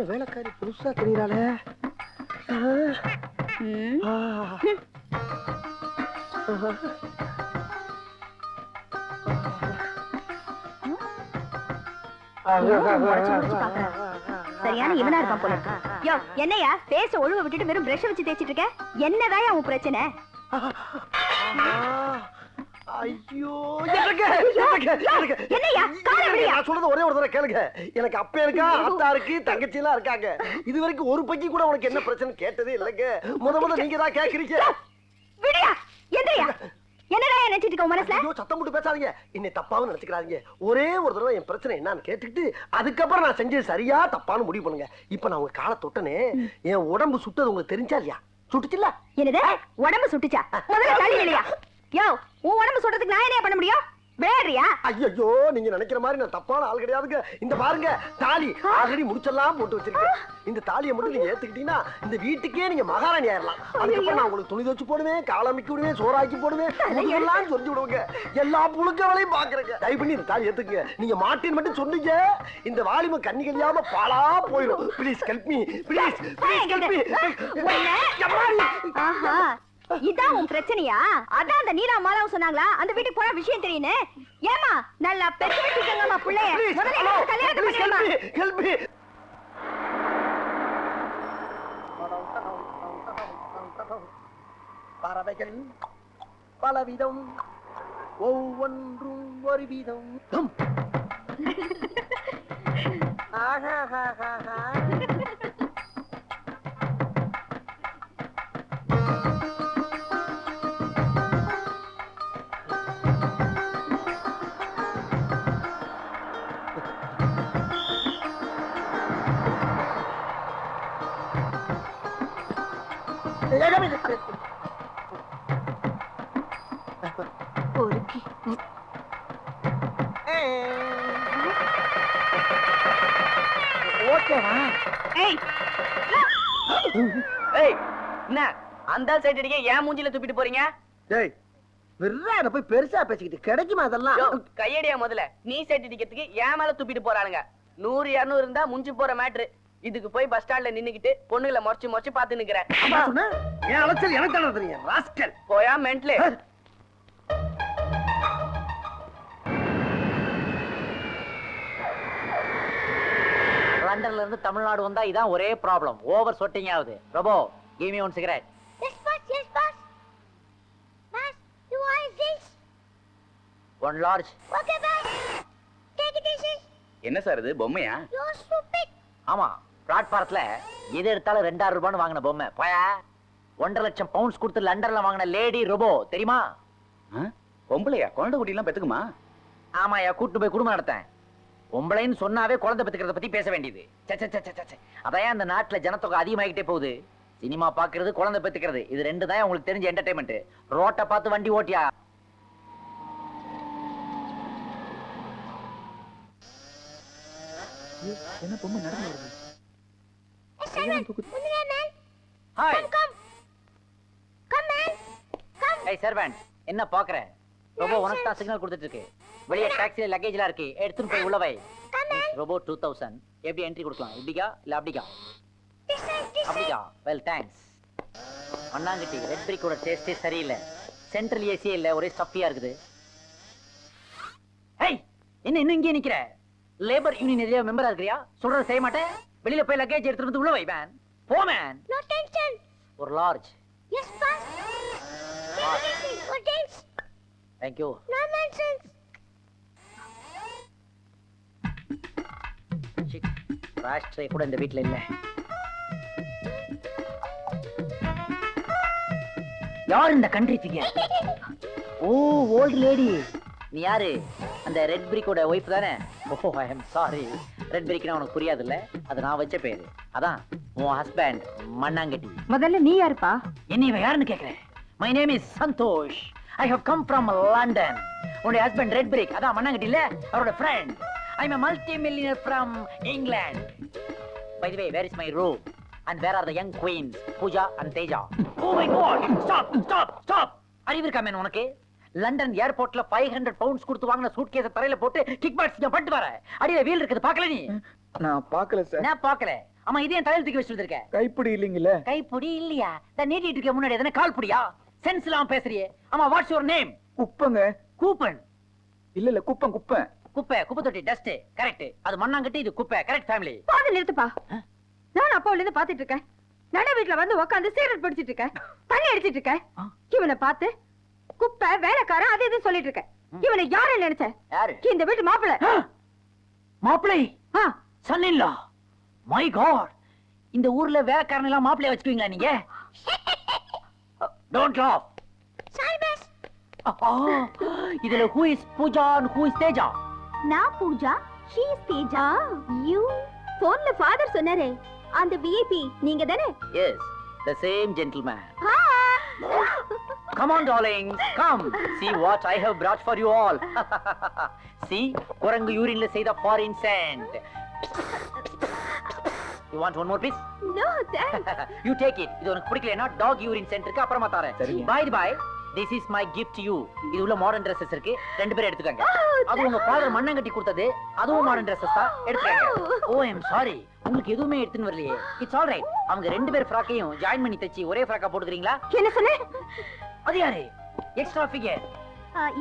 வேலைக்காரி புதுசா தெரியறாளே. சரியான இவனா இருப்பான் போல. யோ என்னையா பேச ஒழுவ விட்டுட்டு வெறும் பிரஷ் வச்சு தேய்ச்சிட்டு இருக்க? என்னதான் உன் பிரச்சனை? ஐயோ என்னையா நான் சொல்றது ஒரே ஒரு தடவை கேளுங்க. எனக்கு அப்ப இருக்கா, அத்தா இருக்கு, தங்கச்சி எல்லாம் இருக்காங்க. இது வரைக்கும் ஒரு பக்கி கூட உனக்கு என்ன பிரச்சனை கேட்டதே இல்லைங்க. முத நீங்க தான் கேக்குறீங்க. விடியா எந்திரியா. என்னடா நினைச்சிட்டு இருக்க மனசுல? ஐயோ சத்தம் போட்டு பேசாதீங்க. என்னை தப்பாவும் நினைச்சுக்கிறாதீங்க. ஒரே ஒரு தடவை என் பிரச்சனை என்னன்னு கேட்டுக்கிட்டு அதுக்கப்புறம் நான் செஞ்சது சரியா தப்பான்னு முடிவு பண்ணுங்க. இப்ப நான் உங்க காலை தொட்டனே, என் உடம்பு சுட்டது உங்களுக்கு தெரிஞ்சா இல்லையா? சுட்டுச்சுல்ல? என்னது உடம்பு சுட்டுச்சா? முதல்ல தள்ளி இல்லையா? யோ உன் உடம்பு சுடுறதுக்கு நான் என்ன பண்ண முடியும்? வேறியா? ஐயோ நீங்க நினைக்கிற மாதிரி நான் தப்பான ஆள் கிடையாதுங்க. இந்த பாருங்க தாலி ஆல்ரெடி முடிச்செல்லாம் போட்டு வச்சிருக்கேன். இந்த தாலியை மட்டும் நீங்க ஏத்துக்கிட்டீங்கன்னா இந்த வீட்டுக்கே நீங்க மகாராணி ஆயிரலாம். அதுக்கப்புறம் நான் உங்களுக்கு துணி துவச்சு போடுவேன், காலமிக்கி விடுவேன், சோறாக்கி போடுவேன், எல்லாம் சொல்லி விடுவேங்க. எல்லா புழுக்க வேலையும் பாக்குறேங்க. தயவு பண்ணி இந்த தாலி ஏத்துக்குங்க. நீங்க மாட்டின்னு மட்டும் சொன்னீங்க, இந்த வாலிம கண்ணி கழியாம பாலா போயிடும். Please help me, please help me. ஆஹா இதான் உன் பிரச்சனையா? அதான் அந்த நீலா மாலாவும் சொன்னாங்களா அந்த வீட்டுக்கு போற விஷயம் தெரியுன்னு. ஏமா நல்லா பெத்து வச்சிருக்கங்கம்மா புள்ளைய. முதல்ல கல்யாணத்தை பண்ணிடுமா. Help me. பறவைகள் பலவிதம், ஒவ்வொன்றும் ஒரு விதம். அந்த சைடு அடிக்க ஏன் மூஞ்சில துப்பிட்டு போறீங்க? டேய் வெறும் போய் பெருசா பேசிக்கிட்டு கிடைக்குமா அதெல்லாம்? கையடியா முதல்ல. நீ சைடு அடிக்கிறதுக்கு ஏன் மேல துப்பிட்டு போறானுங்க. 100 200 இருந்தா முஞ்சி போற மேட்ரு. இதுக்கு போய் பஸ் ஸ்டாண்ட்ல நின்னுக்கிட்டு பொண்ணுகளை மொறச்சு பாத்து நிக்கிறேன். என் அலைச்சல் எனக்கு தானே தெரியும். ராஸ்கல் போயா மென்ட்ல. லண்டன்ல இருந்து தமிழ்நாடு வந்தா இதான் ஒரே ப்ராப்ளம். ஓவர் சொட்டிங் ஆகுது. Robo give me one cigarette. Yes boss, yes boss. Boss, you want this? One large. Okay boss. Take it easy. என்ன சார் இது பொம்மையா? You're stupid. ஆமா பிளாட்பாரத்துல எது எடுத்தாலும் 2000 ரூபான்னு வாங்கின பொம்மை. போயா 1.5 லட்சம் பவுண்ட்ஸ் கொடுத்து லண்டன்ல வாங்கின லேடி ரோபோ தெரியுமா? பொம்பளையா? குழந்தை குட்டி எல்லாம் பெத்துக்குமா? ஆமாயா கூட்டு போய் குடும்பம் நடத்தேன். பொம்பளைன்னு சொன்னாவே குழந்தை பெத்துக்கிறத பத்தி பேச வேண்டியது. அதான் அந்த நாட்டுல ஜனத்தொகை அதிகமாகிட்டே போகுது. சினிமா பாக்குறது, குழந்தை பெத்துக்கிறது, இது ரெண்டு தான் உங்களுக்கு தெரிஞ்ச என்டர்டைன்மெண்ட். ரோட்டை பார்த்து வண்டி ஓட்டியா. என்ன பொம்மை நடந்து வருது? ஹாய் ஏய் சர்வன்ட் என்ன பாக்குற? ரோபோ உனக்கு தான் சிக்னல் கொடுத்துட்டு இருக்கு. வெளியே டாக்ஸில லக்கேஜ்லாம் இருக்கு, எடுத்துட்டு போய் உள்ள வை. ரோபோ 2000 எப்படி என்ட்ரி கொடுக்கலாம்? இப்படிக்கா இல்ல அப்படிக்கா? அப்படிக்கா. Well thanks. அண்ணாங்கட்டி ரெட் பிரிக்கோட டேஸ்டே சரியில்லை. சென்ட்ரல் ஏசி இல்ல, ஒரே ஸ்டஃபியா இருக்குது. ஏய் என்ன இன்னும் இங்கே நிக்கிற? லேபர் யூனியன் ஏரியா மெம்பரா இருக்கறியா? சொல்றது செய்ய மாட்டேன். வெளியில போய் லக்கேஜ் எடுத்துட்டு வந்து உள்ள வை மேன். போ மேன். No tension. ஒரு large. Yes boss. What else? Thank you. No nonsense. ராஷ்ட்ரே கூட இந்த வீட்ல இல்ல. யார் இந்த country figure? Oh old lady. நீ யாரு? அந்த ரெட் பிரிக்கோட ஒய்ஃப் தானே? ஓ ஐ அம் சாரி. ரெட் பிரிக்னா உனக்கு புரியாது இல்ல? அது நான் வச்ச பேரு. அதான் உன் ஹஸ்பண்ட் மண்ணாங்கட்டி. முதல்ல நீ யாருப்பா? என்ன இவ யாருன்னு கேக்குறேன்? My name is Santosh. I have come from London. உன்னுடைய ஹஸ்பண்ட் ரெட் பிரிக் அதான் மண்ணாங்கட்டி இல்ல? அவரோட friend. I'm a multi-millionaire from England. By the way, where is my room? And where are the young queens, Pooja and Teja? Oh my God! Stop! அறிவு இருக்கா man உனக்கு? London ஏர்போர்ட்ல 500 pounds கொடுத்து வாங்கின சூட்கேஸை தரையில போட்டு கிக் பாக்ஸ் பட்டு வர. அடியில வீல் இருக்குது, பார்க்கல நீ? நான் பார்க்கல சார். நான் பார்க்கல. ஆமா இதே தலையில தூக்கி வச்சுட்டு இருக்க கைப்பிடி இல்லீங்கல்ல? கைப்புடி இல்லையா தான் நீட்டிட்டு இருக்க முன்னாடி எதனா கால் புடியா சென்ஸ் இல்லாம பேசுறியே ஆமா வாட்ஸ் யுவர் நேம் குப்பங்க. கூப்பன் இல்ல குப்பம் குப்பம். குப்பை குப்பை தொட்டி டஸ்ட் கரெக்ட் அது மண்ணாங்கட்டி இது குப்பை கரெக்ட் ஃபேமிலி பாதி நிறுத்துப்பா நான் அப்பாவுல இருந்து பாத்துட்டு இருக்கேன் நட வீட்டுல வந்து உட்காந்து சிகரெட் பிடிச்சிட்டு இருக்கேன் தண்ணி அடிச்சிட்டு இருக்கேன் இவனை பார்த்து குப்பை வேலைக்காரன் அது இது சொல்லிட்டு இருக்கேன் இவனை யாரு நினைச்ச யாரு இந்த வீட்டு மாப்பிள்ளை மாப்பிளை சன் இல்ல மை காட் இந்த ஊர்ல வேலைக்காரன் எல்லாம் மாப்பிளைய வச்சுக்குவீங்களா நீங்க டோன்ட் லாஃப் இதுல who is Pooja and who is Teja நான் Pooja she is Teja you போன்ல ஃாதர் சொன்னாரே அந்த விஐபி நீங்க தானே yes the same gentleman come on darlings come see what I have brought for you all see குரங்கு யூரின்ல செய்த foreign scent you want one more piece no thanks you take it இது உனக்கு பிடிக்கலனா dog urine scent இருக்கு அப்புறமா தரேன் bye bye this is my gift to you இது உள்ள மாடர்ன் Dresses இருக்கு ரெண்டு பேரும் எடுத்துக்கங்க அது உங்க ஃாதர் மண்ணங்கட்டி கொடுத்தது அதுவும் மாடர்ன் Dresses தான் எடுத்துக்கங்க ஓ ஐ அம் சாரி உங்களுக்கு எதுவுமே எடுத்துன்னு வரலையே இட்ஸ் ஆல் ரைட் அவங்க ரெண்டு பேர் ஃப்ராக்கையும் ஜாயின் பண்ணி தச்சி ஒரே ஃப்ராக்கா போட்டுக்கிறீங்களா என்ன சொன்னே அது யாரு எக்ஸ்ட்ரா ஃபிகர்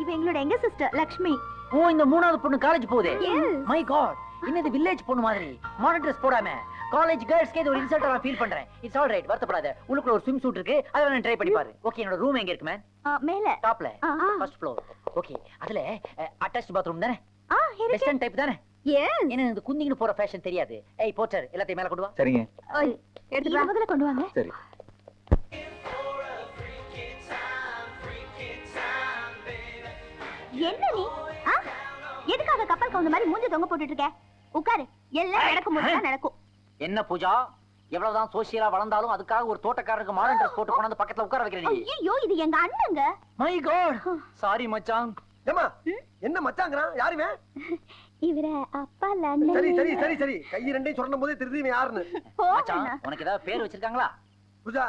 இவ எங்களோட எங்க சிஸ்டர் லக்ஷ்மி ஓ இந்த மூணாவது பொண்ணு காலேஜ் போகுது Yes. மை காட் இன்னது வில்லேஜ் பொண்ணு மாதிரி மாடர்ன் Dress போடாம காலேஜ் கேர்ள்ஸ்க்கே இது ஒரு இன்சல்ட்டா நான் ஃபீல் பண்றேன் இட்ஸ் ஆல் ரைட் வருத்தப்படாத உள்ளுக்குள்ள ஒரு ஸ்விம் சூட் இருக்கு அதை வேணா ட்ரை பண்ணி பாரு ஓகே என்னோட ரூம் எங்க இருக்கு மேம் மேல டாப்ல ஆ. ஃபர்ஸ்ட் ஃப்ளோர் ஓகே அதுல அட்டாச்ட் பாத்ரூம் தானே இருக்கு வெஸ்டர்ன் டைப் தானே எஸ் ஏன்னா இந்த குந்திங்கன்னு போற ஃபேஷன் தெரியாது ஏய் போச்சர் எல்லாத்தையும் மேல கொண்டு வா சரிங்க. எடுத்து வா முதல்ல கொண்டு வாங்க சரி. என்ன நீ எதுக்காக கப்பல் கவுந்த மாதிரி மூஞ்சி தொங்க போட்டுட்டு இருக்க உட்காரு எல்லாம் நடக்கும் போது தான் நடக்கும் என்ன பூஜா எவ்வளவுதான் சோசியலா வளர்ந்தாலும் அதுக்காக ஒரு தோட்டக்காரருக்கு மாடர்ன் Dress போட்டு கொண்டு வந்து பக்கத்துல உட்கார வைக்கிற நீ ஐயோ இது எங்க அண்ணங்க மை காட் சாரி மச்சான் ஏமா என்ன மச்சாங்கறான் யாருமே இவர அப்பா சரி சரி சரி சரி கை ரெண்டையும் சொன்னும் போதே தெரியுது யாருன்னு மச்சான் உனக்கு ஏதாவது பேர் வச்சிருக்காங்களா பூஜா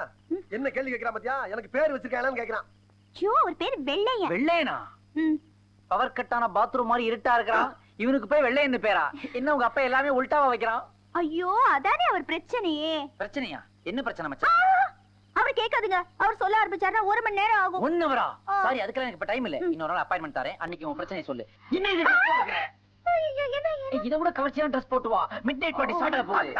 என்ன கேள்வி கேக்குறான் பாத்தியா எனக்கு பேர் வச்சிருக்காங்களான்னு கேக்குறான் ஐயோ அவர் பேர் வெள்ளையன் வெள்ளையனா பவர் கட்டான பாத்ரூம் மாதிரி இருட்டா இருக்கிறான் இவனுக்கு போய் வெள்ளையன்னு பேரா என்ன உங்க அப்பா எல்லாமே உல்டாவா வைக்கிறான் ஐயோ அதானே அவர் பிரச்சனையே பிரச்சனையா என்ன பிரச்சனை மச்சான் அவர் கேட்காதுங்க அவர் சொல்ல ஆரம்பிச்சாருன்னா 1 மணி நேரம் ஆகும் 1 hour சாரி அதுக்கெல்லாம் எனக்கு இப்ப டைம் இல்ல இன்னொரு நாள் அப்பாயின்மெண்ட் தரேன் அன்னைக்கு உன் பிரச்சனையை சொல்லு என்ன இது ஐயோ, என்ன இத விட கவர்ச்சியான Dress போட்டு வா மிட் நைட் பார்ட்டி ஸ்டார்ட் ஆக போகுது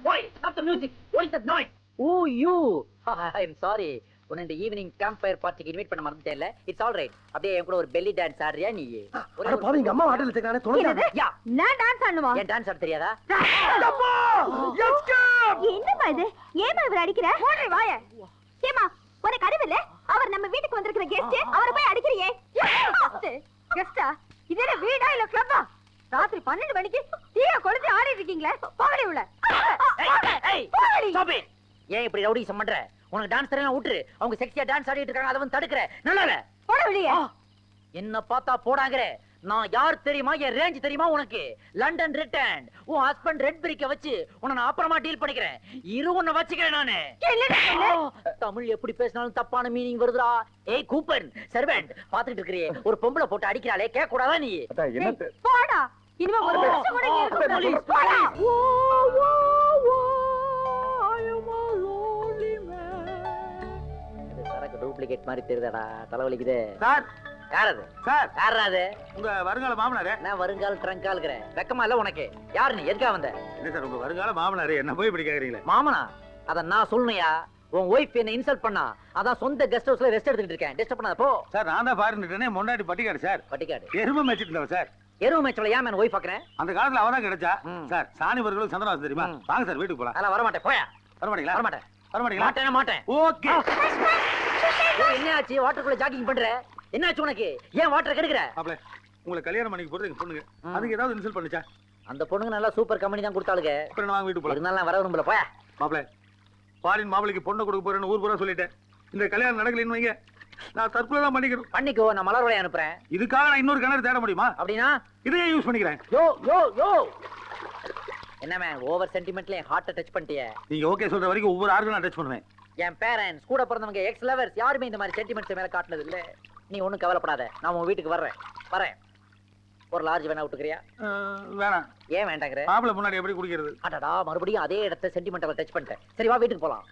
Why? Stop the music. What is that noise? Oh, you. I'm sorry. உன்னை இந்த ஈவினிங் கேம்ப் ஃபயர் பார்ட்டிக்கு இன்வைட் பண்ண மறந்துட்டேன்ல இட்ஸ் ஆல் ரைட் அப்படியே என் கூட ஒரு பெல்லி டான்ஸ் ஆடுறியா நீ அட பாவி எங்க அம்மா வாட்டல் வச்சிருக்கானே தொலைஞ்சாத யா நான் டான்ஸ் ஆடணுமா ஏன் டான்ஸ் ஆட தெரியாதா என்னம்மா இது ஏமா இவர் அடிக்கிற போடுறே வாய ஏமா உனக்கு அறிவு இல்ல அவர் நம்ம வீட்டுக்கு வந்திருக்கிற கெஸ்ட் அவரை போய் அடிக்கிறியே கெஸ்டா இது என்ன வீடா இல்ல கிளப்பா ராத்திரி 12 மணிக்கு தீய கொளுத்தி ஆடிட்டு இருக்கீங்களே போகடி உள்ள ஏய் ஸ்டாப் இட் ஏன் இப்படி ரவுடிசம் பண்ற உனக்கு டான்ஸ் தெரியலாம் விட்டுரு அவங்க செக்ஸியா டான்ஸ் ஆடிட்டு இருக்காங்க அத வந்து தடுக்கற நல்லா இல்ல போட வெளியே என்ன பார்த்தா போடாங்கற நான் யார் தெரியுமா என் ரேஞ்ச் தெரியுமா உனக்கு லண்டன் ரிட்டர்ன் உன் ஹஸ்பண்ட் ரெட் பிரிக்க வச்சு உன்னை நான் அப்புறமா டீல் பண்ணிக்கிறேன் இரு உன்னை வச்சுக்கிறேன் நானு தமிழ் எப்படி பேசினாலும் தப்பான மீனிங் வருதுடா ஏய் கூப்பன் சர்வெண்ட் பாத்துட்டு இருக்கறியே ஒரு பொம்பளை போட்டு அடிக்கறாளே கேட்க கூடாதா நீ போடா இனிமே ஒரு நிமிஷம் கூட இங்க இருக்க கூடாது. போடா சரக்கு டூப்ளிகேட் மாதிரி தெரியுதாடா தலைவலிக்குது சார் யாரது சார் யாராது உங்க வருங்கால மாமனாரே. நான் வருங்கால ட்ரங்காலுக்குற வெக்கமா இல்ல உனக்கு யாரு நீ எதுக்கா வந்த என்ன சார் உங்க வருங்கால மாமனாரே என்ன போய் இப்படி கேக்குறீங்களே? மாமனா அத நான் சொல்லணும்யா உன் ஒய்ஃப் என்ன இன்சல்ட் பண்ணா அதான் சொந்த கெஸ்ட் ஹவுஸ்ல ரெஸ்ட் எடுத்துட்டு இருக்கேன் டிஸ்டர்ப் பண்ணாத போ சார் நான் தான் ஃபாரின்ட்டனே முன்னாடி பட்டிக்காடு சார். பட்டிக்காடு எருமை மேய்ச்சிட்டு இருந்தவ சார். எருவு மேட்ச்ல ஏன் நான் ஒய்ஃப் பாக்குறேன் அந்த காலத்துல அவதான் கிடைச்சா. ம். சார் சாணி வர்களும் சந்திரவாசம் தெரியுமா? ம். வாங்க சார் வீட்டுக்கு போலாம். அதெல்லாம் வர மாட்டேன் போயா வரமாட்டீங்களா? வர மாட்டேன் வரமாட்டீங்களா? மாட்டேன் மாட்டேன் ஓகே. என்ன ஆச்சு வாட்டருக்குள்ள ஜாகிங் பண்ற என்ன ஆச்சு உனக்கு ஏன் வாட்டர் கெடுக்குற மாப்ள உங்களை கல்யாணம் பண்ணிக்க போறது எங்க பொண்ணுங்க. அதுக்கு ஏதாவது இன்சல்ட் பண்ணுச்சா? அந்த பொண்ணுங்க நல்லா சூப்பர் கம்பெனி தான் கொடுத்தாளுங்க. அப்புறம் நான் வீட்டுக்கு போலாம். இருந்தாலும் நான் வர விரும்பல போயா. மாப்பிள, ஃபாரின் மாப்பிளைக்கு பொண்ணை கொடுக்க போறேன்னு ஊர் பூரா சொல்லிட்டேன். இந்த கல்யாணம் நடக்கலைன்னு வைங்க, நான் தற்கொலை தான் பண்ணிக்கணும். பண்ணிக்கோ, நான் மலர் வளைய அனுப்புறேன். இதுக்காக நான் இன்னொரு கிணறு தேட முடியுமா? அப்படின்னா இதையே யூஸ் பண்ணிக்கிறேன். யோ யோ யோ என்ன மேன் ஓவர் சென்டிமெண்ட்ல என் ஹார்ட்டை டச் பண்ணிட்டியே. நீங்க ஓகே சொல்ற வரைக்கும் ஒவ்வொரு ஆர்க்கும் நான் டச் பண்ணுவேன். என் பேரண்ட்ஸ் கூட பிறந்தவங்க எக்ஸ் லவர்ஸ் யாருமே இந்த மாதிரி சென்டிமெண்ட்ஸ் மேல காட்டினது இல்ல. நீ ஒண்ணும் கவலைப்படாத, நான் உன் வீட்டுக்கு வரேன். ஒரு லார்ஜ் வேணா விட்டுக்கிறியா? வேணாம். ஏன் வேண்டாங்கிற? மாப்பிள முன்னாடி எப்படி குடிக்கிறது? அடடா, மறுபடியும் அதே இடத்த சென்டிமெண்டல் டச் பண்ணிட்டேன். சரி வா வீட்டுக்கு போலாம்.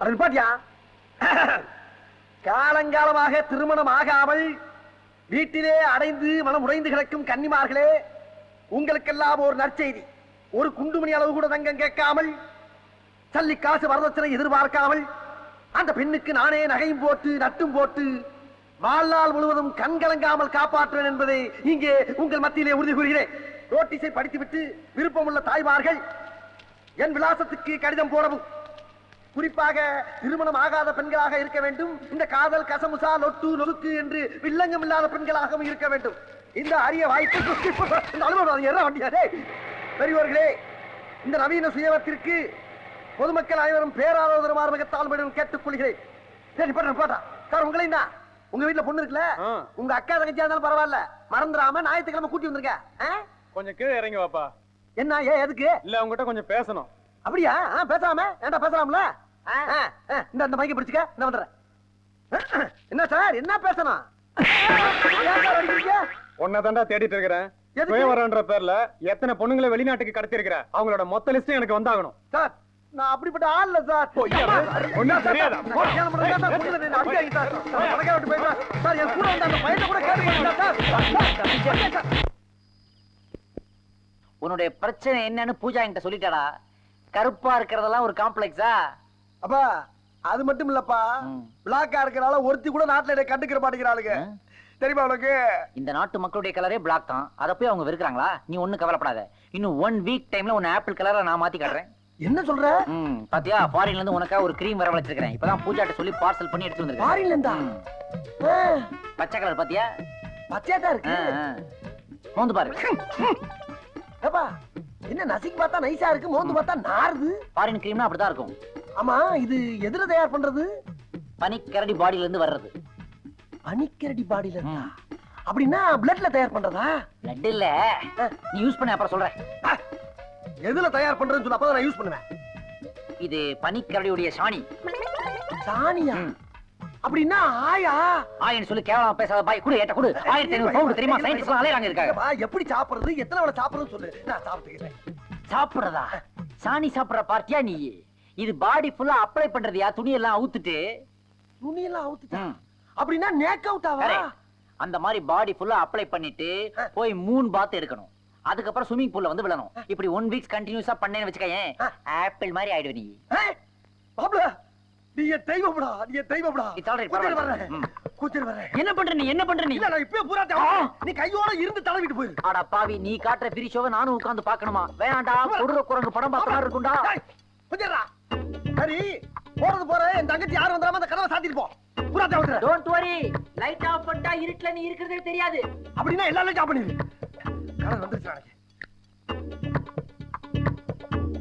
நிப்பாட்டியா. காலங்காலமாக திருமணம் ஆகாமல் வீட்டிலே அடைந்து மனம் உடைந்து கிடக்கும் கன்னிமார்களே, உங்களுக்கெல்லாம் ஒரு நற்செய்தி. ஒரு குண்டுமணி அளவு கூட தங்கம் கேட்காமல், சல்லி காசு வரதட்சணை எதிர்பார்க்காமல், அந்த பெண்ணுக்கு நானே நகையும் போட்டு நட்டும் போட்டு வாழ்நாள் முழுவதும் கண்கலங்காமல் காப்பாற்றுவேன் என்பதை இங்கே உங்கள் மத்தியிலே உறுதி கூறுகிறேன். நோட்டீஸை படித்துவிட்டு விருப்பமுள்ள தாய்மார்கள் என் விலாசத்துக்கு கடிதம் போடவும். குறிப்பாக திருமணம் ஆகாத பெண்களாக இருக்க வேண்டும். இந்த காதல் கசமுசா லொட்டு நொறுக்கு என்று வில்லங்கம் இல்லாத பெண்களாகவும் இருக்க வேண்டும். இந்த அரிய வாய்ப்பு பெரியவர்களே, இந்த நவீன சுயவத்திற்கு பொதுமக்கள் அனைவரும் பேராதரவு மிக தாழ்மையுடன் கேட்டுக் கொள்கிறேன். சரி பாட்டா சார், உங்களை தான் உங்க வீட்டுல பொண்ணு இருக்குல்ல, உங்க அக்கா தங்கச்சியா இருந்தாலும் பரவாயில்ல, மறந்துடாம ஞாயிற்றுக்கிழமை கூட்டி வந்திருக்க. கொஞ்சம் கீழே இறங்கி வாப்பா. என்ன ஏன் எதுக்கு? இல்ல உங்ககிட்ட கொஞ்சம் பேசணும். அப்படியா? பேசாம ஏன்டா பேசலாம்ல. இந்த மைக்க பிடிச்சுக்க, நான் வந்துடுறேன். என்ன சார், என்ன பேசணும்? உன்னதாண்டா தேடிட்டு இருக்கிறேன். சுயவரன்ற பேர்ல எத்தனை பொண்ணுங்களை வெளிநாட்டுக்கு கடத்தி இருக்கிற, அவங்களோட மொத்த லிஸ்ட் எனக்கு வந்தாகணும். சார், நான் அப்படிப்பட்ட ஆள் இல்ல சார். ஒண்ணும் தெரியாதா? உன்னுடைய பிரச்சனை என்னன்னு பூஜா என்கிட்ட சொல்லிட்டாடா. கருப்பா இருக்கிறதெல்லாம் ஒரு காம்ப்ளெக்ஸா? அப்பா அது மட்டும் இல்லப்பா, பிளாக்கா இருக்கிறனால ஒருத்தி கூட நாட்டுல கண்டுக்கிற மாட்டேங்கிறாளுங்க. தெரியுமா உனக்கு? இந்த நாட்டு மக்களுடைய கலரே பிளாக் தான். அதை போய் அவங்க வெறுக்கிறாங்களா? நீ ஒண்ணும் கவலைப்படாத. இன்னும் 1 வீக் டைம்ல உன்னை ஆப்பிள் கலரா நான் மாத்தி காட்டுறேன். என்ன சொல்ற? பாத்தியா, ஃபாரின்ல இருந்து உனக்கா ஒரு கிரீம் வரவழைச்சிருக்கேன். இப்பதான் பூஜாட்ட சொல்லி பார்சல் பண்ணி எடுத்து வந்திருக்கேன். ஃபாரின்ல இருந்தா? பச்சை கலர் பாத்தியா? பச்சையா தான் இருக்கு. மோந்து பாரு. ஏப்பா, என்ன நசிக்கு பார்த்தா நைஸா இருக்கு, மோந்து பார்த்தா நாறுது. ஃபாரின் கிரீம்னா அப்படிதான் இருக்கும். ஆமா, இது எதுல தயார் பண்றது? பனிக்கரடி பாடியில இருந்து வர்றது. பனிக்கரடி பாடியில இருந்தா? அப்படின்னா பிளட்ல தயார் பண்றதா? பிளட் இல்ல, நீ யூஸ் பண்ண அப்புறம் சொல்றேன். எதுல தயார் பண்றதுன்னு சொல்ல, அப்பதான் நான் யூஸ் பண்ணுவேன். இது பனிக்கரடியுடைய சாணி. சாணியா? அப்படின்னா ஆயா? ஆயன்னு சொல்லி கேவலமா பேசாத பாய். குடு, ஏட்ட குடு. 1500 பவுண்ட் தெரியுமா? சயின்டிஸ்ட்லாம் அலையறாங்க இருக்காங்க. எப்படி சாப்பிடுறது, எத்தனை வேளை சாப்பிடுறதுன்னு சொல்லு, நான் சாப்பிட்டுக்கிறேன். சாப்பிடுறதா? சாணி சாப்பிடுற பார்ட்டியா நீ? இது பாடி ஃபுல்லா அப்ளை பண்றதுயா. துணி எல்லாம் அவுத்துட்டு. துணி எல்லாம் அவுத்துட்டா? அப்படின்னா நேக் அவுட் ஆவா? அந்த மாதிரி பாடி ஃபுல்லா அப்ளை பண்ணிட்டு போய் 3 பாத் எடுக்கணும். அதுக்கப்புறம் ஸ்விமிங் பூல்ல வந்து விழணும். இப்படி 1 வீக்ஸ் கண்டினியூஸா பண்ணேன்னு வச்சுக்கயேன், ஆப்பிள் மாதிரி ஆயிடுவ நீ. பாப்ல, நீ என் தெய்வம்டா, நீ என் தெய்வம்டா. கூச்சல் வரேன். என்ன பண்ற நீ? என்ன பண்ற நீ? இல்ல, நான் இப்பவே பூராட்ட நீ கையோட இருந்து தடவிட்டு போயிரு. அட பாவி, நீ காட்டுற ஃப்ரீ ஷோவை நானும் உட்கார்ந்து பார்க்கணுமா? வேணாம்டா, கொடுற குரங்கு படம் பார்த்த மாதிரி இருக்கும்டா. கொஞ்சம்டா. சரி, போறது போற, என் தங்கச்சி யாரும் வந்துடாம அந்த கதவை சாத்திட்டு போ. பூராட்ட விட்டுற. டோன்ட் வரி, லைட் ஆஃப் பண்ணிட்டா இருட்டுல நீ இருக்கிறதே தெரியாது. அப்படின்னா எல்லாரும் ஜாப் பண்ணிரு. கதவை வந்துருச்சு.